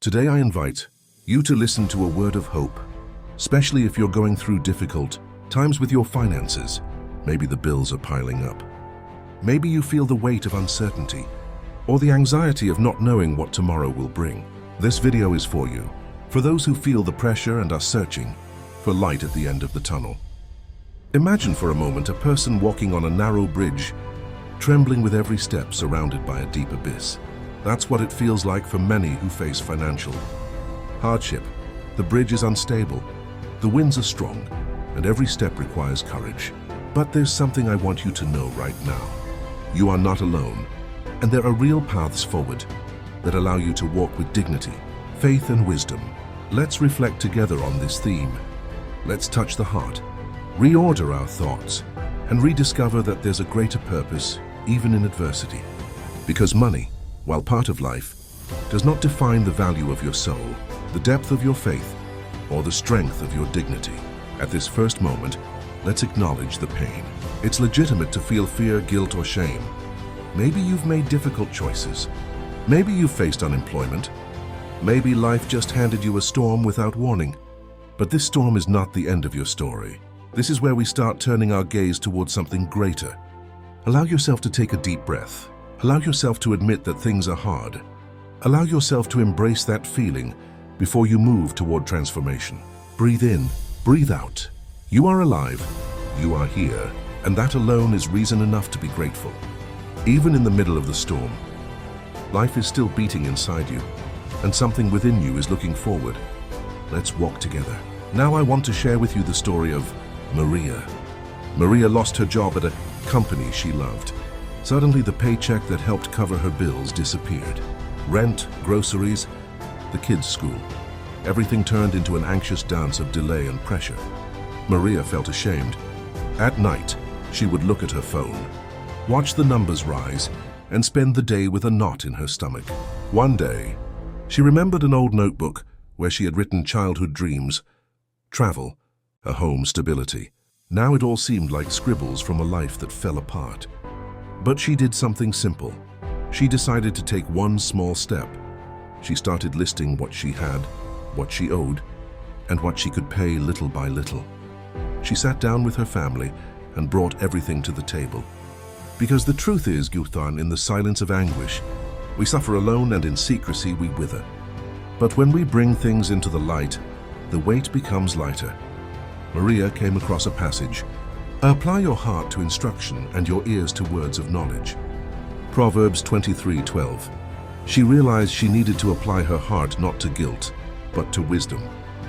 Today I invite you to listen to a word of hope, especially if you're going through difficult times with your finances. Maybe the bills are piling up. Maybe you feel the weight of uncertainty or the anxiety of not knowing what tomorrow will bring. This video is for you, for those who feel the pressure and are searching for light at the end of the tunnel. Imagine for a moment a person walking on a narrow bridge, trembling with every step, surrounded by a deep abyss. That's what it feels like for many who face financial hardship. The bridge is unstable, the winds are strong, and every step requires courage. But there's something I want you to know right now. You are not alone, and there are real paths forward that allow you to walk with dignity, faith, and wisdom. Let's reflect together on this theme. Let's touch the heart, reorder our thoughts, and rediscover that there's a greater purpose even in adversity. Because money, while part of life, does not define the value of your soul, the depth of your faith, or the strength of your dignity. At this first moment, let's acknowledge the pain. It's legitimate to feel fear, guilt, or shame. Maybe you've made difficult choices. Maybe you've faced unemployment. Maybe life just handed you a storm without warning. But this storm is not the end of your story. This is where we start turning our gaze towards something greater. Allow yourself to take a deep breath. Allow yourself to admit that things are hard. Allow yourself to embrace that feeling before you move toward transformation. Breathe in, breathe out. You are alive, you are here, and that alone is reason enough to be grateful. Even in the middle of the storm, life is still beating inside you, and something within you is looking forward. Let's walk together. Now I want to share with you the story of Maria. Maria lost her job at a company she loved. Suddenly, the paycheck that helped cover her bills disappeared. Rent, groceries, the kids' school. Everything turned into an anxious dance of delay and pressure. Maria felt ashamed. At night, she would look at her phone, watch the numbers rise, and spend the day with a knot in her stomach. One day, she remembered an old notebook where she had written childhood dreams, travel, a home, stability. Now it all seemed like scribbles from a life that fell apart. But she did something simple. She decided to take one small step. She started listing what she had, what she owed, and what she could pay little by little. She sat down with her family and brought everything to the table. Because the truth is, Guthan, in the silence of anguish, we suffer alone, and in secrecy we wither. But when we bring things into the light, the weight becomes lighter. Maria came across a passage. Apply your heart to instruction and your ears to words of knowledge. Proverbs 23:12. She realized she needed to apply her heart not to guilt, but to wisdom.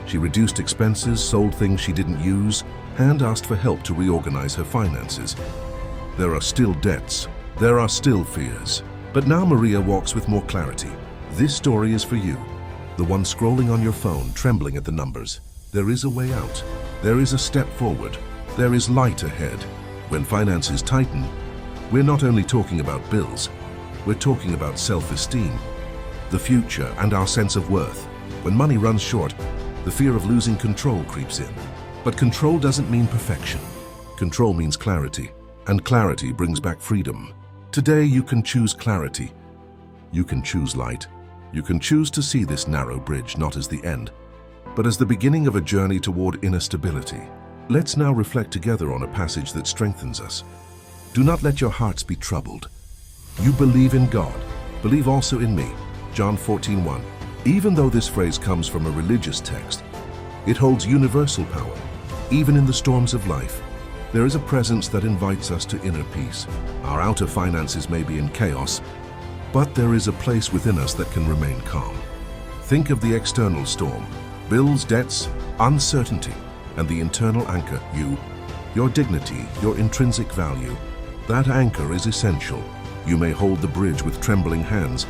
She reduced expenses, sold things she didn't use, and asked for help to reorganize her finances. There are still debts. There are still fears. But now Maria walks with more clarity. This story is for you, the one scrolling on your phone, trembling at the numbers. There is a way out. There is a step forward. There is light ahead. When finances tighten, we're not only talking about bills, we're talking about self-esteem, the future, and our sense of worth. When money runs short, the fear of losing control creeps in. But control doesn't mean perfection. Control means clarity, and clarity brings back freedom. Today you can choose clarity. You can choose light. You can choose to see this narrow bridge not as the end, but as the beginning of a journey toward inner stability. Let's now reflect together on a passage that strengthens us. Do not let your hearts be troubled. You believe in God. Believe also in me. John 14:1. Even though this phrase comes from a religious text, it holds universal power. Even in the storms of life, there is a presence that invites us to inner peace. Our outer finances may be in chaos, but there is a place within us that can remain calm. Think of the external storm, bills, debts, uncertainty, and the internal anchor, you, your dignity, your intrinsic value. That anchor is essential. You may hold the bridge with trembling hands,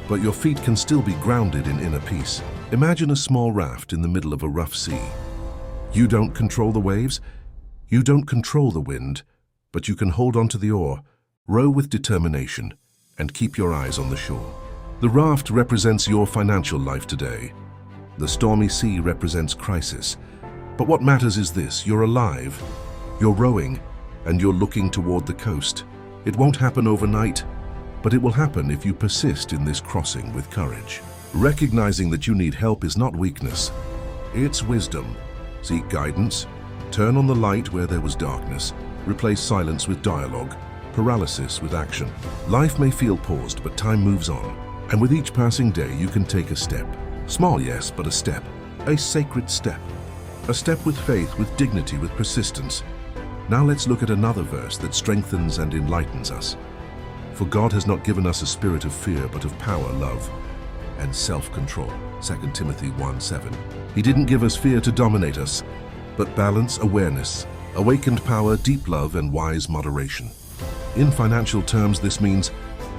but your feet can still be grounded in inner peace. Imagine a small raft in the middle of a rough sea. You don't control the waves, you don't control the wind, but you can hold onto the oar, row with determination, and keep your eyes on the shore. The raft represents your financial life today. The stormy sea represents crisis. But what matters is this: you're alive, you're rowing, and you're looking toward the coast. It won't happen overnight, but it will happen if you persist in this crossing with courage. Recognizing that you need help is not weakness, it's wisdom. Seek guidance, turn on the light where there was darkness, replace silence with dialogue, paralysis with action. Life may feel paused, but time moves on. And with each passing day, you can take a step. Small, yes, but a step. A sacred step. A step with faith, with dignity, with persistence. Now let's look at another verse that strengthens and enlightens us. For God has not given us a spirit of fear, but of power, love, and self-control. 2 Timothy 1:7. He didn't give us fear to dominate us, but balance, awareness, awakened power, deep love, and wise moderation. In financial terms, this means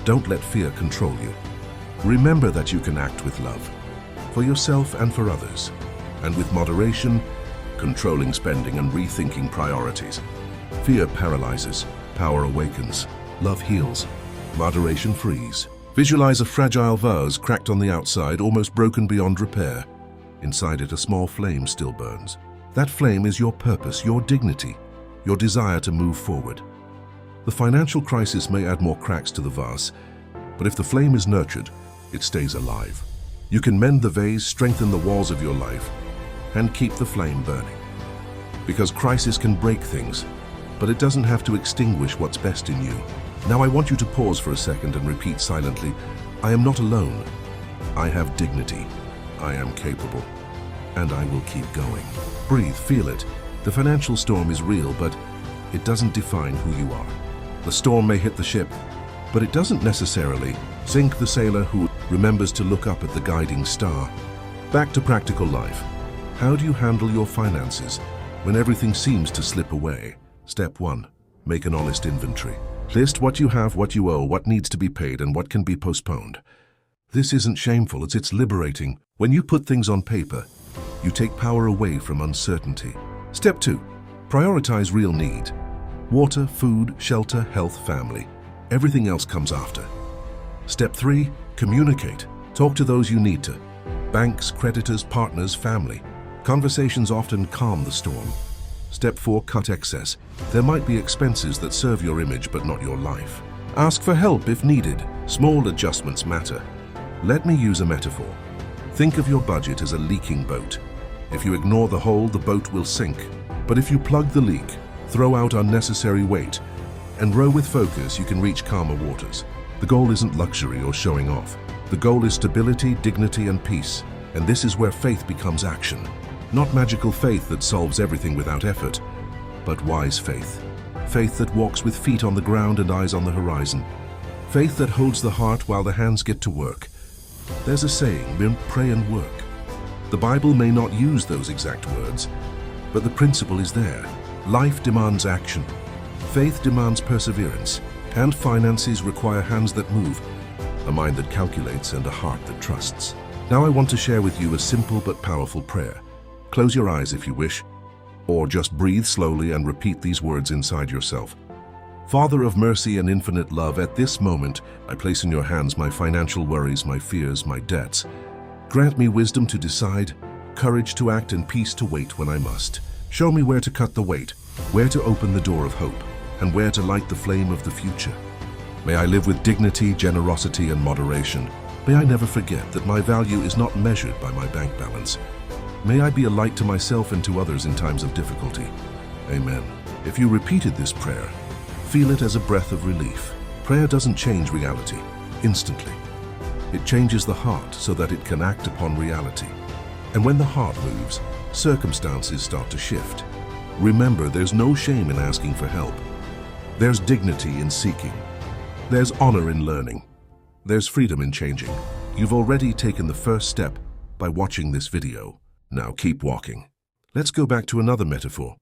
don't let fear control you. Remember that you can act with love, for yourself and for others, and with moderation, controlling spending and rethinking priorities. Fear paralyzes, power awakens, love heals, moderation frees. Visualize a fragile vase cracked on the outside, almost broken beyond repair. Inside it, a small flame still burns. That flame is your purpose, your dignity, your desire to move forward. The financial crisis may add more cracks to the vase, but if the flame is nurtured, it stays alive. You can mend the vase, strengthen the walls of your life, and keep the flame burning. Because crisis can break things, but it doesn't have to extinguish what's best in you. Now I want you to pause for a second and repeat silently, I am not alone. I have dignity. I am capable. And I will keep going. Breathe, feel it. The financial storm is real, but it doesn't define who you are. The storm may hit the ship, but it doesn't necessarily sink the sailor who remembers to look up at the guiding star. Back to practical life. How do you handle your finances when everything seems to slip away? Step 1. Make an honest inventory. List what you have, what you owe, what needs to be paid, and what can be postponed. This isn't shameful, it's liberating. When you put things on paper, you take power away from uncertainty. Step 2. Prioritize real need. Water, food, shelter, health, family. Everything else comes after. Step 3. Communicate. Talk to those you need to. Banks, creditors, partners, family. Conversations often calm the storm. Step 4. Cut excess. There might be expenses that serve your image but not your life. Ask for help if needed. Small adjustments matter. Let me use a metaphor. Think of your budget as a leaking boat. If you ignore the hole, the boat will sink. But if you plug the leak, throw out unnecessary weight, and row with focus, you can reach calmer waters. The goal isn't luxury or showing off. The goal is stability, dignity, and peace. And this is where faith becomes action. Not magical faith that solves everything without effort, but wise faith. Faith that walks with feet on the ground and eyes on the horizon. Faith that holds the heart while the hands get to work. There's a saying, pray and work. The Bible may not use those exact words, but the principle is there. Life demands action. Faith demands perseverance. And finances require hands that move, a mind that calculates, and a heart that trusts. Now I want to share with you a simple but powerful prayer. Close your eyes if you wish, or just breathe slowly and repeat these words inside yourself. Father of mercy and infinite love, at this moment, I place in your hands my financial worries, my fears, my debts. Grant me wisdom to decide, courage to act, and peace to wait when I must. Show me where to cut the weight, where to open the door of hope, and where to light the flame of the future. May I live with dignity, generosity, and moderation. May I never forget that my value is not measured by my bank balance. May I be a light to myself and to others in times of difficulty. Amen. If you repeated this prayer, feel it as a breath of relief. Prayer doesn't change reality instantly. It changes the heart so that it can act upon reality. And when the heart moves, circumstances start to shift. Remember, there's no shame in asking for help. There's dignity in seeking. There's honor in learning. There's freedom in changing. You've already taken the first step by watching this video. Now keep walking. Let's go back to another metaphor.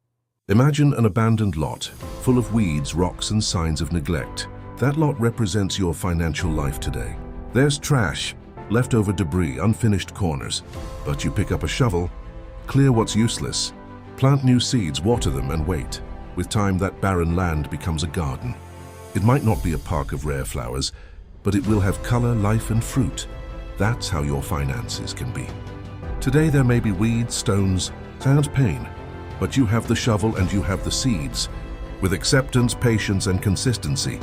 Imagine an abandoned lot, full of weeds, rocks, and signs of neglect. That lot represents your financial life today. There's trash, leftover debris, unfinished corners. But you pick up a shovel, clear what's useless, plant new seeds, water them, and wait. With time, that barren land becomes a garden. It might not be a park of rare flowers, but it will have color, life, and fruit. That's how your finances can be. Today there may be weeds, stones, and pain, but you have the shovel and you have the seeds. With acceptance, patience, and consistency,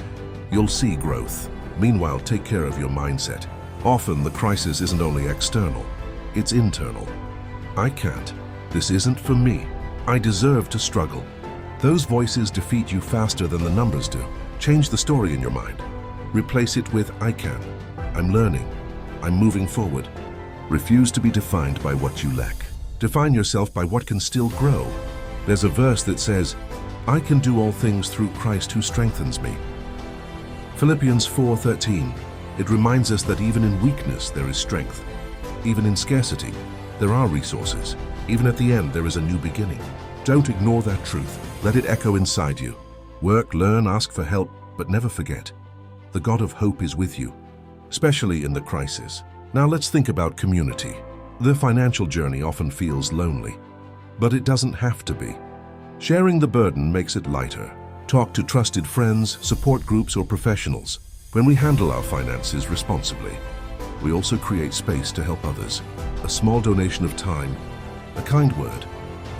you'll see growth. Meanwhile, take care of your mindset. Often the crisis isn't only external, it's internal. I can't. This isn't for me. I deserve to struggle. Those voices defeat you faster than the numbers do. Change the story in your mind. Replace it with I can. I'm learning. I'm moving forward. Refuse to be defined by what you lack. Define yourself by what can still grow. There's a verse that says, I can do all things through Christ who strengthens me. Philippians 4:13. It reminds us that even in weakness there is strength. Even in scarcity, there are resources. Even at the end, there is a new beginning. Don't ignore that truth. Let it echo inside you. Work, learn, ask for help, but never forget. The God of hope is with you, especially in the crisis. Now let's think about community. The financial journey often feels lonely, but it doesn't have to be. Sharing the burden makes it lighter. Talk to trusted friends, support groups, or professionals. When we handle our finances responsibly, we also create space to help others. A small donation of time, a kind word,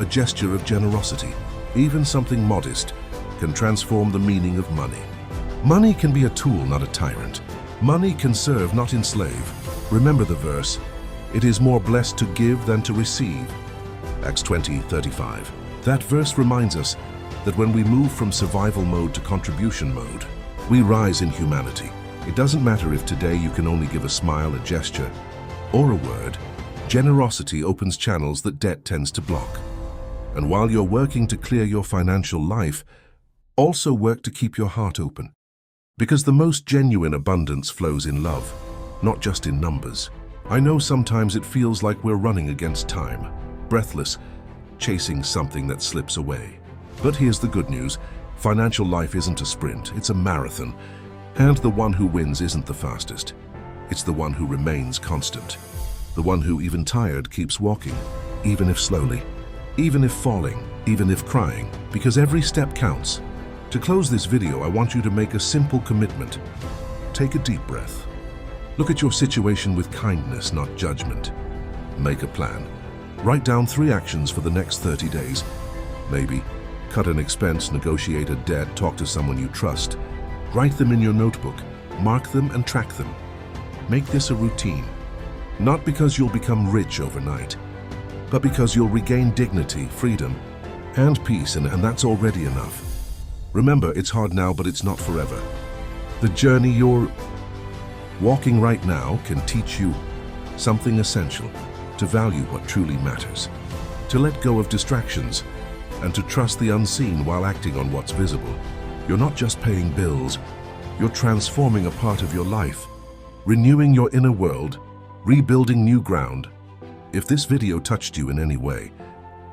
a gesture of generosity, even something modest, can transform the meaning of money. Money can be a tool, not a tyrant. Money can serve, not enslave. Remember the verse, it is more blessed to give than to receive. Acts 20:35. That verse reminds us that when we move from survival mode to contribution mode, we rise in humanity. It doesn't matter if today you can only give a smile, a gesture, or a word. Generosity opens channels that debt tends to block. And while you're working to clear your financial life, also work to keep your heart open. Because the most genuine abundance flows in love, not just in numbers. I know sometimes it feels like we're running against time, breathless, chasing something that slips away. But here's the good news. Financial life isn't a sprint, it's a marathon. And the one who wins isn't the fastest. It's the one who remains constant. The one who, even tired, keeps walking, even if slowly, even if falling, even if crying, because every step counts. To close this video, I want you to make a simple commitment. Take a deep breath. Look at your situation with kindness, not judgment. Make a plan. Write down 3 actions for the next 30 days. Maybe cut an expense, negotiate a debt, talk to someone you trust. Write them in your notebook, mark them and track them. Make this a routine, not because you'll become rich overnight, but because you'll regain dignity, freedom, and peace, and that's already enough. Remember, it's hard now, but it's not forever. The journey you're walking right now can teach you something essential: to value what truly matters, to let go of distractions, and to trust the unseen while acting on what's visible. You're not just paying bills, you're transforming a part of your life, renewing your inner world, rebuilding new ground. If this video touched you in any way,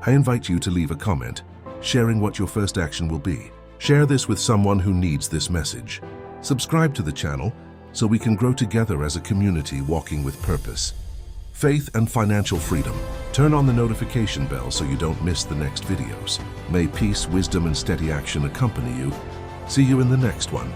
I invite you to leave a comment, sharing what your first action will be. Share this with someone who needs this message. Subscribe to the channel so we can grow together as a community walking with purpose. Faith and financial freedom. Turn on the notification bell so you don't miss the next videos. May peace, wisdom, and steady action accompany you. See you in the next one.